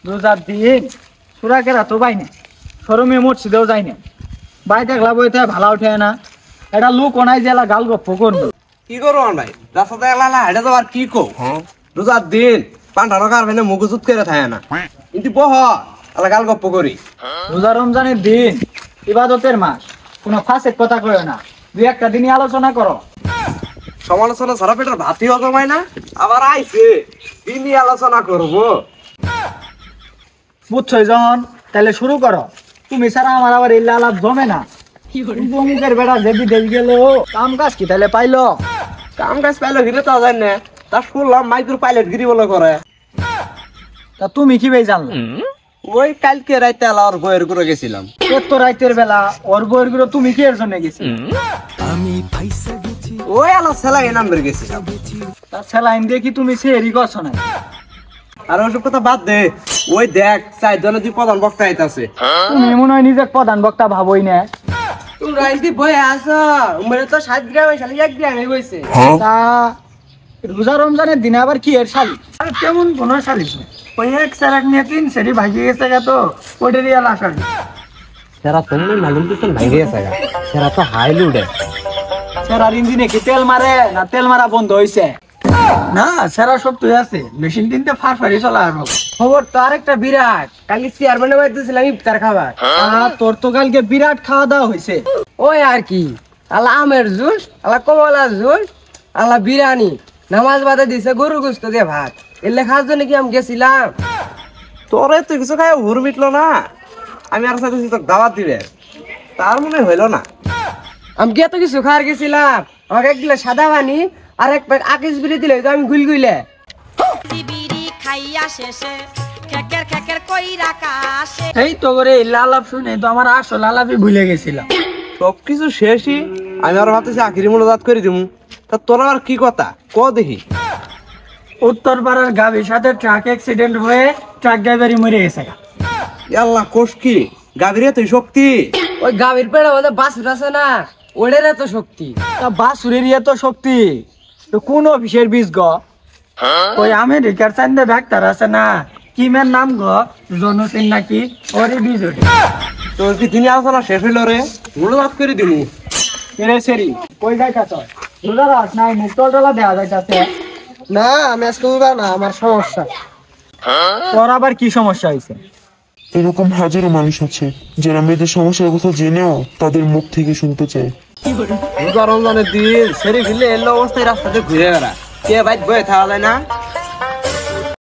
রোজার দিন সুরা কেরা তো বাই না, শরমে মসজিদেও যাই না, বাই দেখলা বইতে ভালো উঠে না, এটা লোক ওনাই জেলা গাল গপ্প করবো। কি করবো ভাই, রাস্তাতে একলা হেঁটে তো আর কি কো, রোজার দিন পান্ডানো কার ভাই মুখ জুত করে থাকে না, কিন্তু বহ আলা গাল গপ্প করি। রোজা রমজানের দিন, ইবাদতের মাস, কোনো ফাঁসের কথা কয় না, দুই একটা দিনই আলোচনা করো। সমালোচনা ছাড়া পেটের ভাতই হজমায় না, আবার আইছে দিনই আলোচনা করবো। বুঝছই যখন তাহলে শুরু করো, তুমি ছাড়া আমার আবার ইল্লা আলাপ জমে না। অমুকের বেড়া যে বিদেশ গেল, কাম কাজ কি তাহলে পাইলো? কাম কাজ পাইলো ঘিরে তা যায় না, তা শুনলাম মাইকুর পাইলট গিরি বলে করে। তা তুমি কি ভাই জানলে? ওই কালকে রাইতে আলা ওর বইয়ের করে গেছিলাম। তো রাইতের বেলা ওর বইয়ের গুলো তুমি কি এর জন্য গেছি? ওই আলা সেলাই নাম্বার গেছিলাম। তা স্যালাইন দিয়ে কি তুমি সেরি করছো না? আর ওসব কথা বাদ দে, ওই দেখ চাই দলে তুই প্রধান বক্তা আইতাছে। তুমি মনে হয় নিজে প্রধান বক্তা ভাবই না। তুই রাইতে বই আস, উমরে তো 7 গ্রামে শালি 1 গ্রামে বইছে। তা রোজা রমজানের দিনে আবার কি এর শালি? আর কেমন কোন শালি? ওই এক স্যারাক নিয়ে 3 সেরি ভাগি গেছে গা, তো ওইটারই আলা শালি। সেরা তুমি মালুম তো ভাইরে আছে গা, সেরা তো হাই লুডে। স্যারার ইঞ্জিনে কি তেল মারে না তেল মারা বন্ধ হইছে? না স্যারা সব তুই আছে, মেশিন কিনতে ফারফারি চলা আর খবর তো আরেকটা বিরাট, কালি চেয়ারম্যানে বাইতেছিলাম ইফতার খাবার। তোর তো কালকে বিরাট খাওয়া দাওয়া হয়েছে। ওই আর কি, আলা আমের জুস, আলা কমলার জুস, আলা বিরিয়ানি, নামাজ বাদে দিছে গরু গোস্ত দিয়ে ভাত। এলে খাওয়ার জন্য কি আমি গেছিলাম? তোরে তো কিছু খাই হুর মিটলো না, আমি আর সাথে তোকে দাওয়াত দিবে, তার মনে হইলো না। আমি কি এত কিছু খাওয়ার গেছিলাম? আমাকে 1 গ্লাস সাদা পানি আর 1 প্যাক আকিস বিড়ি দিলে তো আমি গুলগুইলে। এই তো করে লালাপ শুনে তো আমার আসল আলাপই ভুলে গেছিলাম। সবকিছু শেষই, আমি আর ভাবতেছি আখিরি মোলাজাত করে দিমু। তা তোরা আর কি কথা ক দেখি। উত্তর পাড়ার গাবির সাথে ট্রাক অ্যাক্সিডেন্ট হয়ে ট্রাক ড্রাইভারই মরে গেছে। আল্লাহ কোষ কি গাভীর এত শক্তি? ওই গাভীর পেড়ে বলে বাছুর আছে না, ওদের এত শক্তি। তা বাছুরের এত শক্তি তো কোন অফিসের বীজ গ? ওই আমেরিকার চান্দে ডাক্তার আছে না, কিমের নাম গ জনসিন নাকি, ওরে বীজ ওঠে। তোর কি দিনে আলোচনা শেষ হইল রে? মোলাজাত করে দিমু। এরে সেরি কই যাইতাছ? রোজা রাখ নাই, মুখ টলটলা দেওয়া যাইতাছে। না আমি আজকে উঠবা না, আমার সমস্যা। তোর আবার কি সমস্যা হয়েছে? এরকম হাজারো মানুষ আছে যারা মেয়েদের সমস্যার কথা জেনেও তাদের মুখ থেকে শুনতে চায়। রমজানের দিন সেরে ফেললে এলো অবস্থায় রাস্তাতে ঘুরে বেড়া, কে বাইক বয়ে থাকা যায় না?